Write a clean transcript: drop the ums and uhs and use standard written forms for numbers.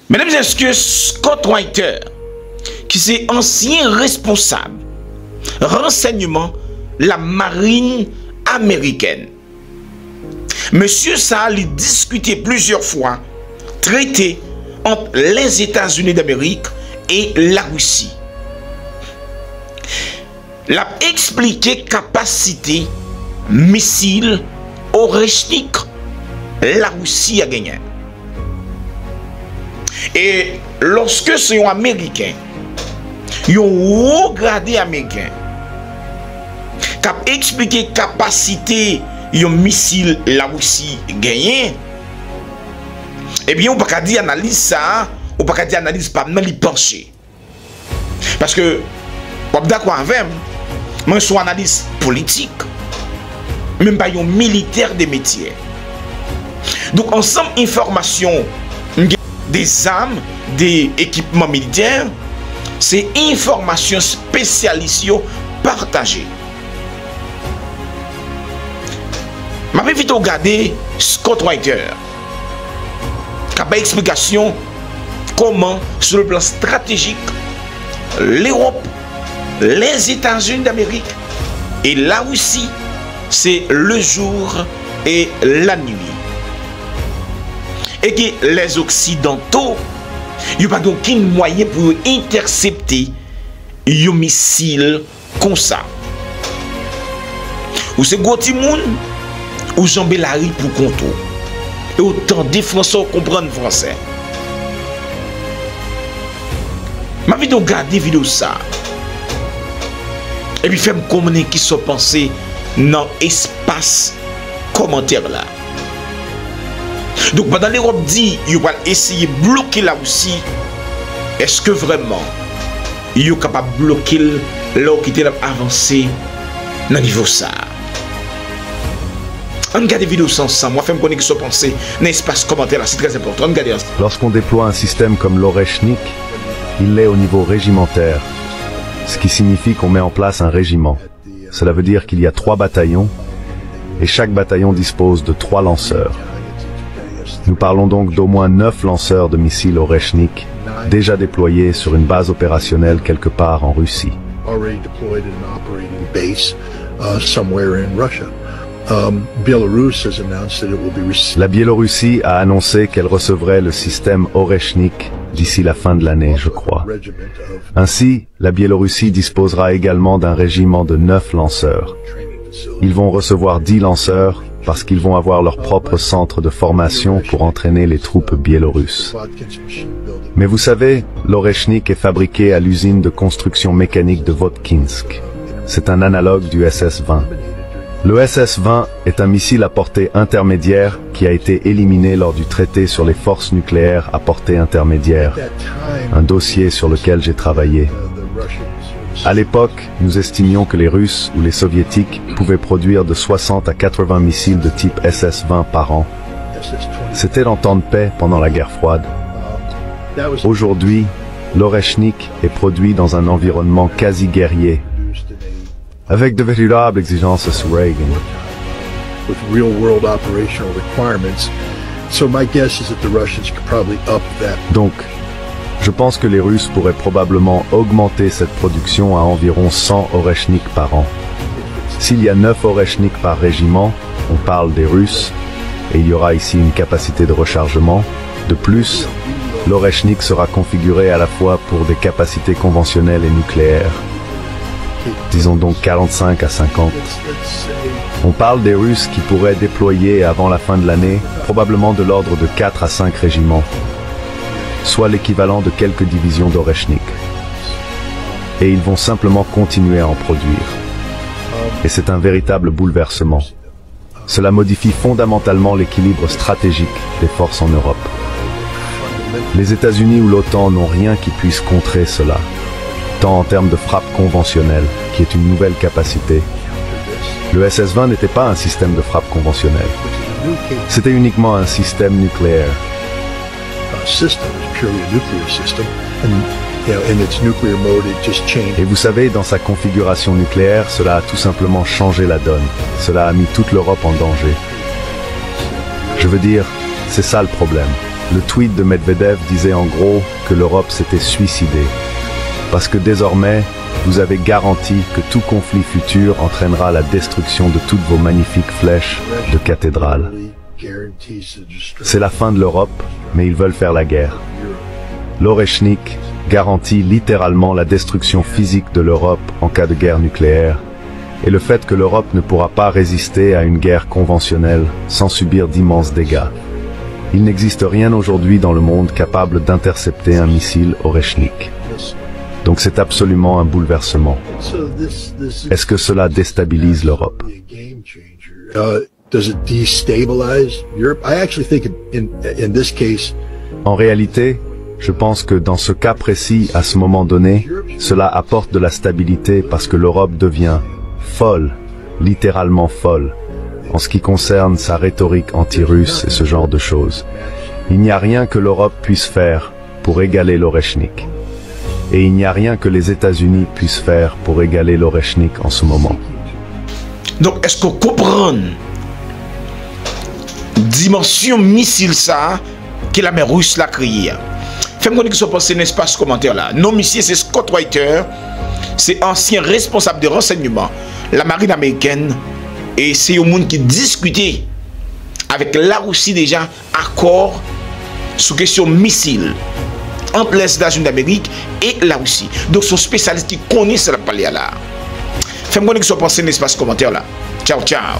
Mesdames et messieurs, Scott Whiter, qui est ancien responsable renseignement la marine américaine. Monsieur ça a discuté plusieurs fois traité entre les États-Unis d'Amérique et la Russie. L'a expliqué capacité missile Oreshnik la Russie a gagné. Et lorsque c'est un Américain, un haut gradé américain, qui a expliqué capacité un missile la Russie gagné, eh bien on ne peut pas dire analyse ça, on ne peut pas dire analyse pas mal y pencher. Parce que, on est d'accord avec moi, je suis analyste politique, même pas un militaire des métiers. Donc ensemble information des armes, des équipements militaires, c'est information spécialisée partagée. Je vais vite regarder Scott Whiter, qui a une explication comment, sur le plan stratégique, l'Europe, les États-Unis d'Amérique et la Russie, c'est le jour et la nuit. Et que les Occidentaux, il n'y a pas aucun moyen pour intercepter un missile comme ça. Ou c'est Gautimoun, ou Jean Bellary pour contour. Et autant de Français comprennent français. Ma vie de regarder vidéo ça. Et puis faire me communiquer qui sont pensés dans l'espace commentaire là. Donc pendant l'Europe dit il va essayer de bloquer la Russie, est-ce que vraiment il est capable de bloquer là qui était avancé dans le niveau ça? On regarde des vidéos ensemble, moi je me connais qui sont pensés dans l'espace commentaire là, c'est très important. Regardez. Lorsqu'on déploie un système comme l'Oreshnik, il l'est au niveau régimentaire, ce qui signifie qu'on met en place un régiment. Cela veut dire qu'il y a 3 bataillons et chaque bataillon dispose de 3 lanceurs. Nous parlons donc d'au moins 9 lanceurs de missiles Oreshnik déjà déployés sur une base opérationnelle quelque part en Russie. La Biélorussie a annoncé qu'elle recevrait le système Oreshnik d'ici la fin de l'année, je crois. Ainsi, la Biélorussie disposera également d'un régiment de 9 lanceurs. Ils vont recevoir 10 lanceurs parce qu'ils vont avoir leur propre centre de formation pour entraîner les troupes biélorusses. Mais vous savez, l'Oreshnik est fabriqué à l'usine de construction mécanique de Votkinsk. C'est un analogue du SS-20. Le SS-20 est un missile à portée intermédiaire qui a été éliminé lors du traité sur les forces nucléaires à portée intermédiaire, un dossier sur lequel j'ai travaillé. À l'époque, nous estimions que les Russes ou les Soviétiques pouvaient produire de 60 à 80 missiles de type SS-20 par an. C'était en temps de paix pendant la guerre froide. Aujourd'hui, l'Oreshnik est produit dans un environnement quasi guerrier, avec de véritables exigences sur Reagan. Donc, je pense que les Russes pourraient probablement augmenter cette production à environ 100 Oreshnik par an. S'il y a 9 Oreshnik par régiment, on parle des Russes, et il y aura ici une capacité de rechargement. De plus, l'Oreshnik sera configuré à la fois pour des capacités conventionnelles et nucléaires. Disons donc 45 à 50. On parle des Russes qui pourraient déployer avant la fin de l'année, probablement de l'ordre de 4 à 5 régiments, soit l'équivalent de quelques divisions d'Oreshnik. Et ils vont simplement continuer à en produire. Et c'est un véritable bouleversement. Cela modifie fondamentalement l'équilibre stratégique des forces en Europe. Les États-Unis ou l'OTAN n'ont rien qui puisse contrer cela, tant en termes de frappe conventionnelle, qui est une nouvelle capacité. Le SS-20 n'était pas un système de frappe conventionnelle. C'était uniquement un système nucléaire. Et vous savez, dans sa configuration nucléaire, cela a tout simplement changé la donne. Cela a mis toute l'Europe en danger. Je veux dire, c'est ça le problème. Le tweet de Medvedev disait en gros que l'Europe s'était suicidée. Parce que désormais, vous avez garanti que tout conflit futur entraînera la destruction de toutes vos magnifiques flèches de cathédrales. C'est la fin de l'Europe, mais ils veulent faire la guerre. L'Oreshnik garantit littéralement la destruction physique de l'Europe en cas de guerre nucléaire, et le fait que l'Europe ne pourra pas résister à une guerre conventionnelle sans subir d'immenses dégâts. Il n'existe rien aujourd'hui dans le monde capable d'intercepter un missile Oreshnik. Donc c'est absolument un bouleversement. Est-ce que cela déstabilise l'Europe? En réalité, je pense que dans ce cas précis, à ce moment donné, cela apporte de la stabilité parce que l'Europe devient folle, littéralement folle, en ce qui concerne sa rhétorique anti-russe et ce genre de choses. Il n'y a rien que l'Europe puisse faire pour égaler l'Oreshnik. Et il n'y a rien que les États-Unis puissent faire pour égaler l'Oreshnik en ce moment. Donc, est-ce qu'on comprend dimension missile ça que la mer russe l'a créé? Faites-moi dire que ce passé n'est pas ce commentaire là. Non, monsieur, c'est Scott Reiter, c'est ancien responsable de renseignement, la marine américaine, et c'est au monde qui discutait avec la Russie déjà accord sur question missile entre les États-Unis d'Amérique et la Russie. Donc, son spécialiste qui connaît ce palais là. Faites-moi dire que ce passé n'est pas ce commentaire là. Ciao, ciao.